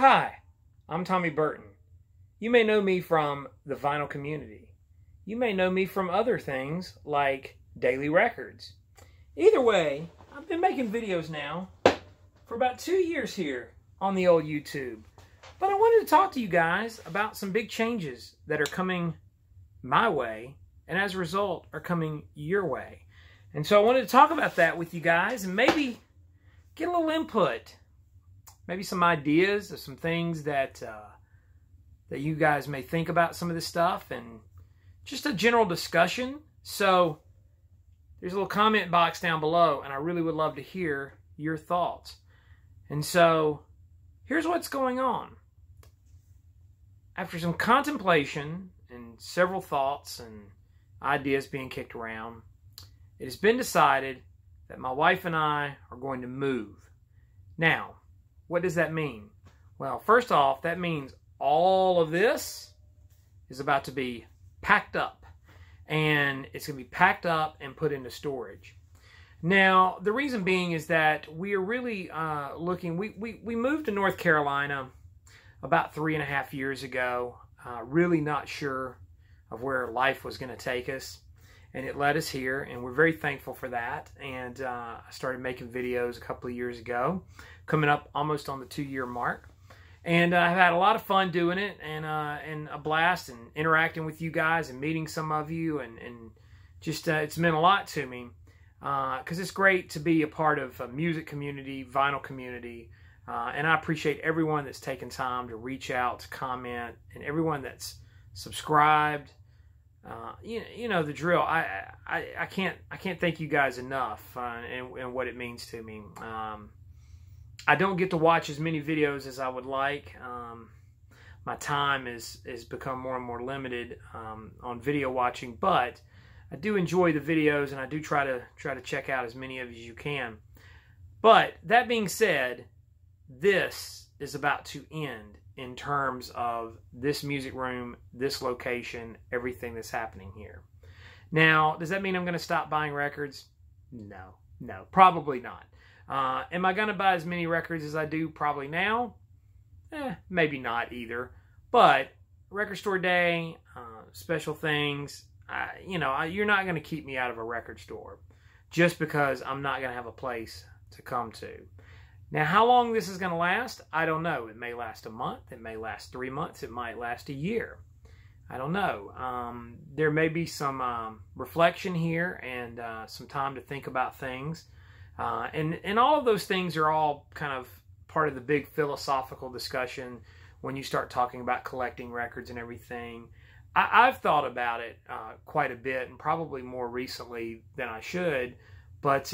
Hi, I'm Tommy Burton. You may know me from the vinyl community. You may know me from other things like Daily Records. Either way, I've been making videos now for about 2 years here on the old YouTube. But I wanted to talk to you guys about some big changes that are coming my way, and as a result are coming your way. And so I wanted to talk about that with you guys and maybe get a little input, maybe some ideas of some things that that you guys may think about some of this stuff, and just a general discussion. So there's a little comment box down below, and I really would love to hear your thoughts. And so here's what's going on. After some contemplation and several thoughts and ideas being kicked around, it has been decided that my wife and I are going to move. Now, what does that mean? Well, first off, that means all of this is about to be packed up. And it's going to be packed up and put into storage. Now, the reason being is that we are really looking... We moved to North Carolina about 3.5 years ago. Really not sure of where life was going to take us. And it led us here, and we're very thankful for that. And I started making videos a couple of years ago, coming up almost on the 2-year mark. And I've had a lot of fun doing it, and a blast, and interacting with you guys, and meeting some of you, and just it's meant a lot to me, because it's great to be a part of a music community, vinyl community, and I appreciate everyone that's taken time to reach out, to comment, and everyone that's subscribed. You know the drill. I can't thank you guys enough, and what it means to me. I don't get to watch as many videos as I would like. My time is become more and more limited on video watching, but I do enjoy the videos, and I do try to check out as many of as you can. But that being said, this is about to end in terms of this music room, this location, everything that's happening here. Now, does that mean I'm going to stop buying records? No, probably not. Am I going to buy as many records as I do probably now? Maybe not either. But record store day, special things, you're not going to keep me out of a record store just because I'm not going to have a place to come to. Now, how long this is going to last, I don't know. It may last a month. It may last 3 months. It might last a year. I don't know. There may be some reflection here and some time to think about things. And all of those things are all kind of part of the big philosophical discussion when you start talking about collecting records and everything. I've thought about it quite a bit, and probably more recently than I should. But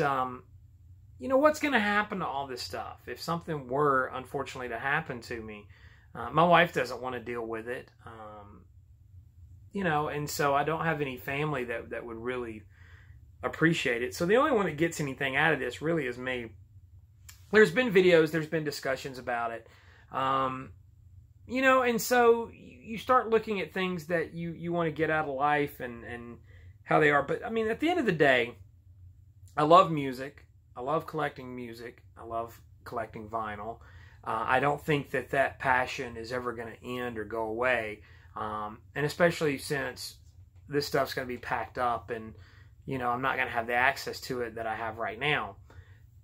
what's going to happen to all this stuff if something were, unfortunately, to happen to me? My wife doesn't want to deal with it, and so I don't have any family that would really appreciate it. So the only one that gets anything out of this really is me. There's been videos, there's been discussions about it, and so you start looking at things that you want to get out of life and how they are. But I mean, at the end of the day, I love music. I love collecting music. I love collecting vinyl. I don't think that passion is ever going to end or go away. And especially since this stuff's going to be packed up, and I'm not going to have the access to it that I have right now.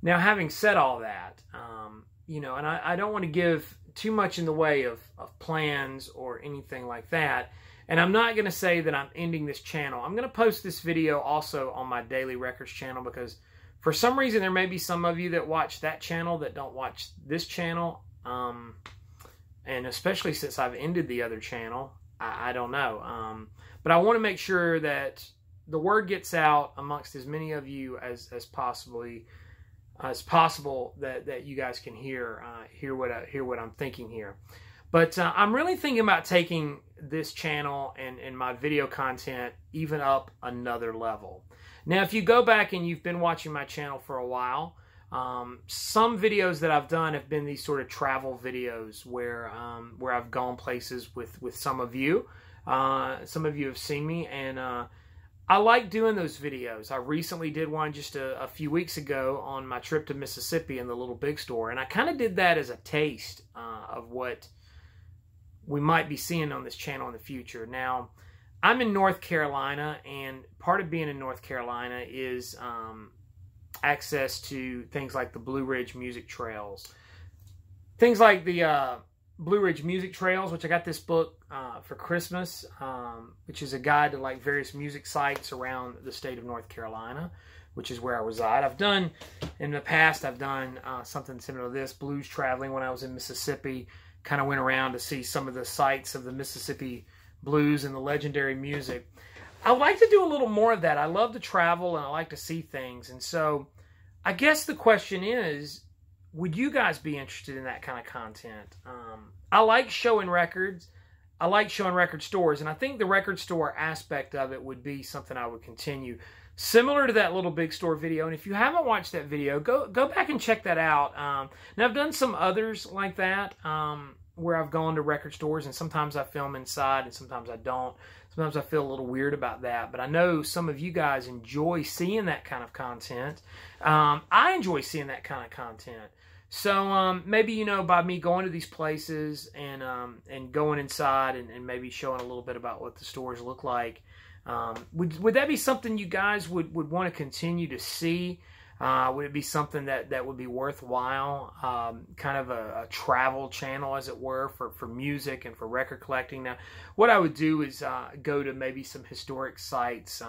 Now, having said all that, and I don't want to give too much in the way of plans or anything like that. And I'm not going to say that I'm ending this channel. I'm going to post this video also on my Daily Records channel, because for some reason there may be some of you that watch that channel that don't watch this channel. And especially since I've ended the other channel, I don't know. But I want to make sure that the word gets out amongst as many of you as possible that you guys can hear what I'm thinking here. But I'm really thinking about taking this channel and my video content even up another level. Now, if you go back and you've been watching my channel for a while, some videos that I've done have been these sort of travel videos where I've gone places with some of you. Some of you have seen me, and I like doing those videos. I recently did one just a few weeks ago on my trip to Mississippi in the Little Big Store, and I kind of did that as a taste of what we might be seeing on this channel in the future. Now, I'm in North Carolina, and part of being in North Carolina is access to things like the Blue Ridge Music Trails. Things like the Blue Ridge Music Trails, which I got this book for Christmas, which is a guide to like various music sites around the state of North Carolina, which is where I reside. I've done, in the past, I've done something similar to this, blues traveling when I was in Mississippi. Kind of went around to see some of the sites of the Mississippi blues and the legendary music. I would like to do a little more of that. I love to travel and I like to see things. And so I guess the question is, would you guys be interested in that kind of content? I like showing records. I like showing record stores. And I think the record store aspect of it would be something I would continue. Similar to that Little Big Store video. And if you haven't watched that video, go back and check that out. Now, I've done some others like that where I've gone to record stores, and sometimes I film inside and sometimes I don't. Sometimes I feel a little weird about that, but I know some of you guys enjoy seeing that kind of content. I enjoy seeing that kind of content. So maybe, you know, by me going to these places and going inside and maybe showing a little bit about what the stores look like, would that be something you guys would want to continue to see? Would it be something that would be worthwhile? Kind of a travel channel, as it were, for music and for record collecting. Now, what I would do is go to maybe some historic sites,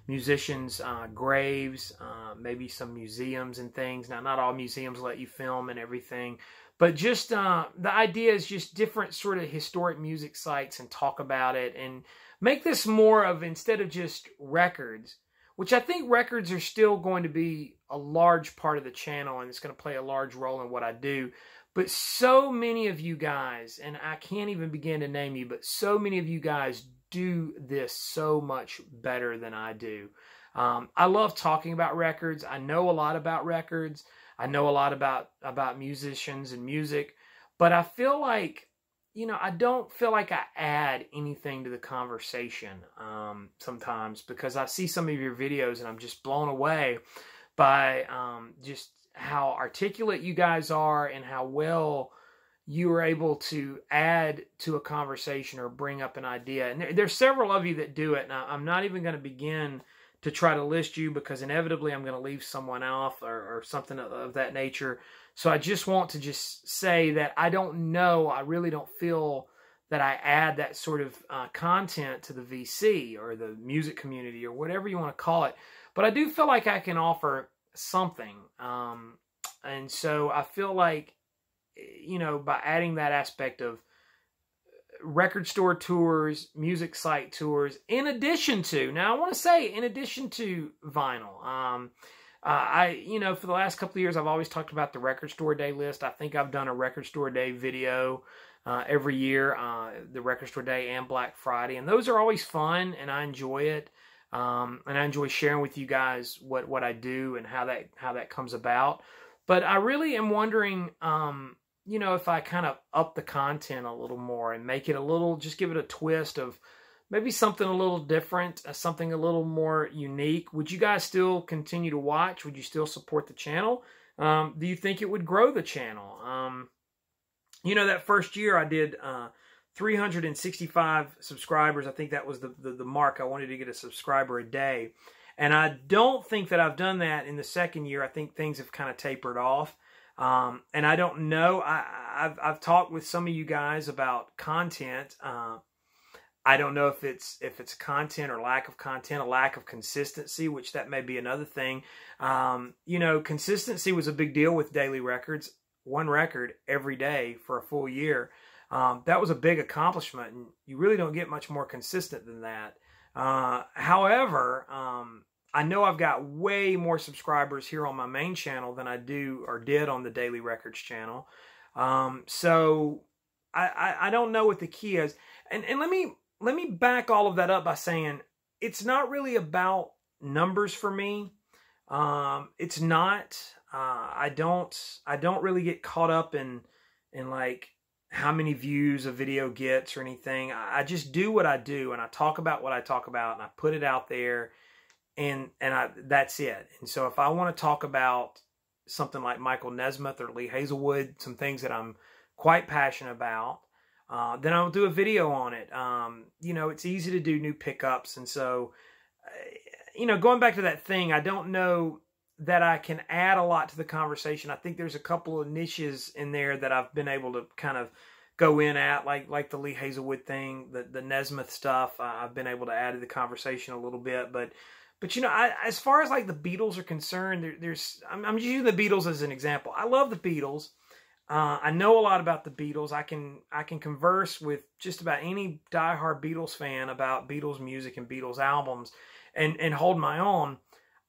musicians' graves, maybe some museums and things. Now, not all museums let you film and everything, but just the idea is just different sort of historic music sites and talk about it and make this more of, instead of just records, which I think records are still going to be a large part of the channel and it's going to play a large role in what I do. But so many of you guys, and I can't even begin to name you, but so many of you guys do this so much better than I do. I love talking about records. I know a lot about records. I know a lot about musicians and music. But I feel like, you know, I don't feel like I add anything to the conversation sometimes, because I see some of your videos and I'm just blown away by just how articulate you guys are and how well you are able to add to a conversation or bring up an idea. And there's several of you that do it. Now, I'm not even going to begin to try to list you because inevitably I'm going to leave someone off or something of that nature. So I just want to just say that I don't know, I really don't feel that I add that sort of content to the VC or the music community or whatever you want to call it. But I do feel like I can offer something. And so I feel like, you know, by adding that aspect of record store tours, music site tours, in addition to, now I want to say, in addition to vinyl, you know, for the last couple of years, I've always talked about the record store day list. I think I've done a record store day video every year, the record store day and Black Friday. And those are always fun and I enjoy it. And I enjoy sharing with you guys what I do and how that comes about. But I really am wondering, you know, if I kind of up the content a little more and make it a little, just give it a twist of maybe something a little different, something a little more unique. Would you guys still continue to watch? Would you still support the channel? Do you think it would grow the channel? You know, that first year I did 365 subscribers. I think that was the mark. I wanted to get a subscriber a day. And I don't think that I've done that in the second year. I think things have kind of tapered off. And I don't know. I've talked with some of you guys about content. I don't know if it's content or lack of content, a lack of consistency, which that may be another thing. You know, consistency was a big deal with Daily Records. One record every day for a full year. That was a big accomplishment, and you really don't get much more consistent than that. However, I know I've got way more subscribers here on my main channel than I do or did on the Daily Records channel. So I don't know what the key is. And let me back all of that up by saying it's not really about numbers for me. It's not. I don't really get caught up in like how many views a video gets or anything. I just do what I do, and I talk about what I talk about, and I put it out there, and that's it. And so if I want to talk about something like Michael Nesmith or Lee Hazelwood, some things that I'm quite passionate about, then I'll do a video on it. You know, it's easy to do new pickups. And so, you know, going back to that thing, I don't know that I can add a lot to the conversation. I think there's a couple of niches in there that I've been able to kind of go in at, like the Lee Hazelwood thing, the Nesmith stuff. I've been able to add to the conversation a little bit, but you know, as far as like the Beatles are concerned, I'm just using the Beatles as an example. I love the Beatles. I know a lot about the Beatles. I can converse with just about any diehard Beatles fan about Beatles music and Beatles albums, and hold my own.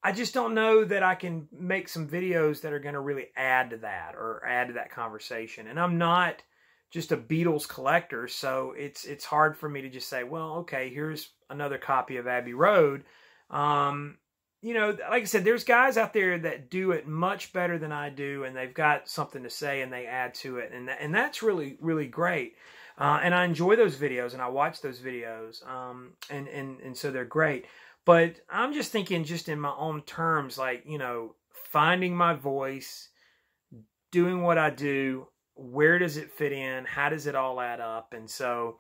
I just don't know that I can make some videos that are going to really add to that or add to that conversation. And I'm not just a Beatles collector, so it's hard for me to just say, well, okay, here's another copy of Abbey Road. You know, like I said, there's guys out there that do it much better than I do, and they've got something to say and they add to it, and that's really, really great. And I enjoy those videos, and I watch those videos, and so they're great. But I'm just thinking, just in my own terms, like, you know, finding my voice, doing what I do, where does it fit in, how does it all add up? And so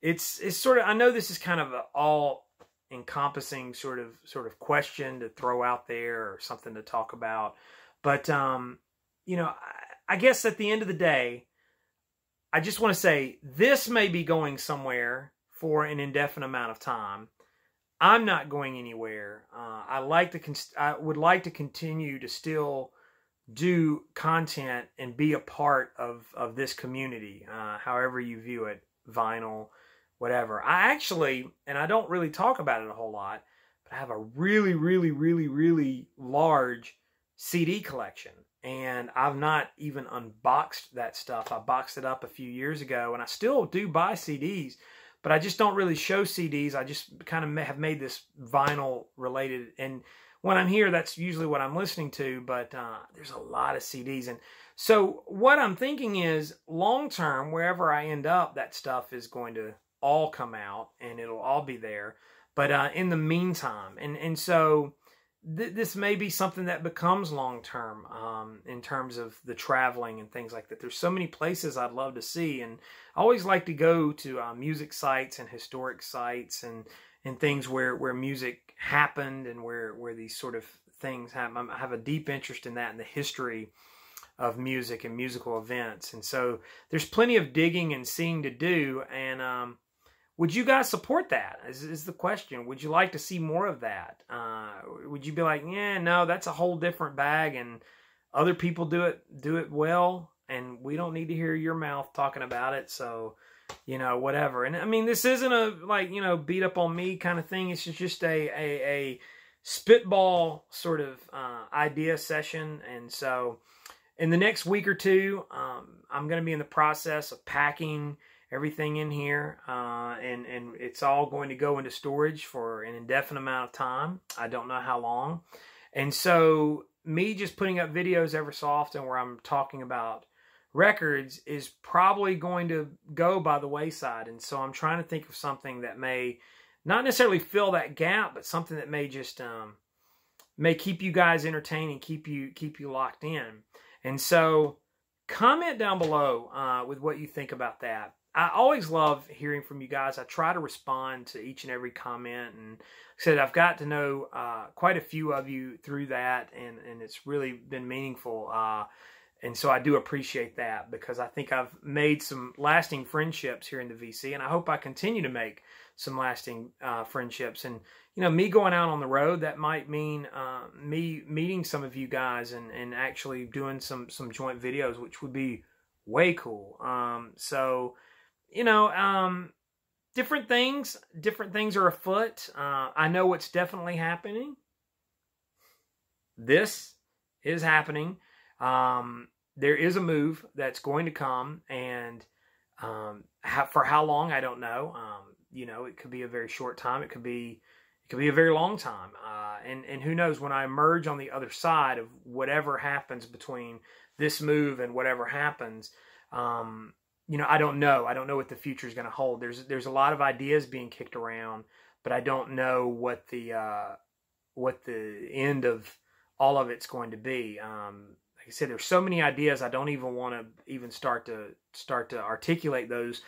it's sort of, I know this is kind of all encompassing sort of question to throw out there or something to talk about, but you know, I guess at the end of the day, I just want to say this may be going somewhere for an indefinite amount of time. I'm not going anywhere. I would like to continue to still do content and be a part of this community, however you view it, vinyl, whatever. I actually, and I don't really talk about it a whole lot, but I have a really, really, really, really large CD collection, and I've not even unboxed that stuff. I boxed it up a few years ago, and I still do buy CDs, but I just don't really show CDs. I just kind of have made this vinyl related, and when I'm here, that's usually what I'm listening to, but there's a lot of CDs. And so what I'm thinking is, long term, wherever I end up, that stuff is going to all come out, and it'll all be there. But in the meantime, and so this may be something that becomes long term in terms of the traveling and things like that. There's so many places I'd love to see, and I always like to go to music sites and historic sites and things where music happened and where these sort of things happen. I have a deep interest in that, in the history of music and musical events. And so there's plenty of digging and seeing to do. And would you guys support that? Is the question. Would you like to see more of that? Would you be like, yeah, no, that's a whole different bag, and other people do it well, and we don't need to hear your mouth talking about it, so, you know, whatever. And I mean, this isn't a, like, you know, beat up on me kind of thing. It's just a spitball sort of idea session. And so in the next week or two, I'm going to be in the process of packing everything in here, and it's all going to go into storage for an indefinite amount of time. I don't know how long. And so me just putting up videos every so often where I'm talking about records is probably going to go by the wayside. And so I'm trying to think of something that may not necessarily fill that gap, but something that may just may keep you guys entertained and keep you locked in. And so comment down below with what you think about that. I always love hearing from you guys. I try to respond to each and every comment, and like I said, I've got to know quite a few of you through that, and it's really been meaningful. And so I do appreciate that, because I think I've made some lasting friendships here in the VC, and I hope I continue to make some lasting friendships. And, you know, me going out on the road, that might mean me meeting some of you guys and actually doing some joint videos, which would be way cool. So, you know, different things are afoot. I know what's definitely happening. This is happening. There is a move that's going to come, and for how long, I don't know. You know, it could be a very short time. It could be a very long time. And who knows, when I emerge on the other side of whatever happens between this move and whatever happens, I don't know. I don't know what the future is going to hold. There's a lot of ideas being kicked around, but I don't know what the end of all of it's going to be. Like I said, there's so many ideas. I don't even want to even start to articulate those,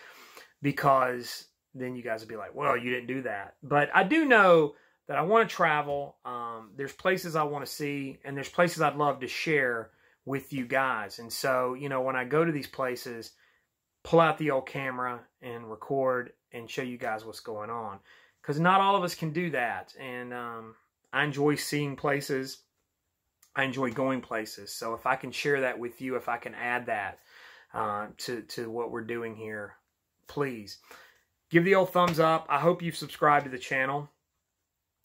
because then you guys will be like, well, you didn't do that. But I do know that I want to travel. There's places I want to see, and there's places I'd love to share with you guys. And so, when I go to these places, pull out the old camera and record and show you guys what's going on. Because not all of us can do that. And I enjoy seeing places. I enjoy going places. So if I can share that with you, if I can add that to what we're doing here, please give the old thumbs up. I hope you've subscribed to the channel.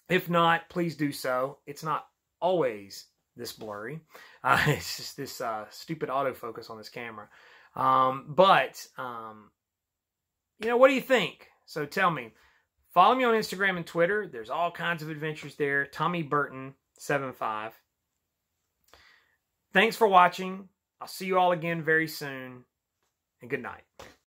If not, please do so. It's not always this blurry. It's just this stupid autofocus on this camera. But what do you think? So tell me. Follow me on Instagram and Twitter. There's all kinds of adventures there. Tommy Burton 75. Thanks for watching. I'll see you all again very soon. And good night.